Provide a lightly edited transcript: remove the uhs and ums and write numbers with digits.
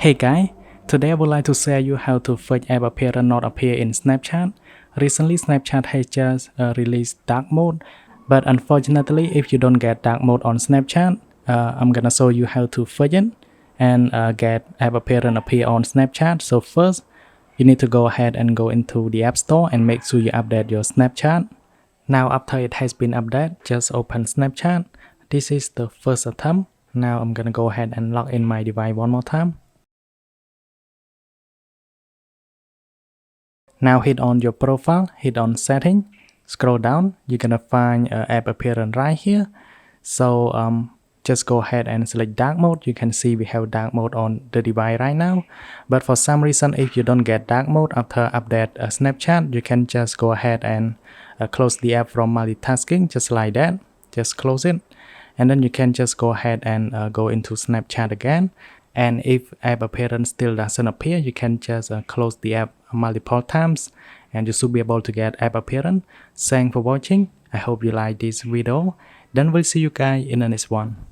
Hey guys, today I would like to share you how to fix app appearance not appear in Snapchat. Recently Snapchat has just released dark mode, but unfortunately if you don't get dark mode on Snapchat, I'm gonna show you how to fix it and get app appearance appear on Snapchat. So first, you need to go ahead and go into the App Store and make sure you update your Snapchat. Now after it has been updated, just open Snapchat. This is the first attempt. Now I'm gonna go ahead and log in my device one more time. Now hit on your profile, hit on setting, scroll down, you're gonna find app appearance right here. So just go ahead and select dark mode. You can see we have dark mode on the device right now. But for some reason, if you don't get dark mode after update Snapchat, you can just go ahead and close the app from multitasking, just like that. Just close it. And then you can just go ahead and go into Snapchat again. And if app appearance still doesn't appear, you can just close the app multiple times and you should be able to get app appearance. Thanks for watching. I hope you like this video. Then we'll see you guys in the next one.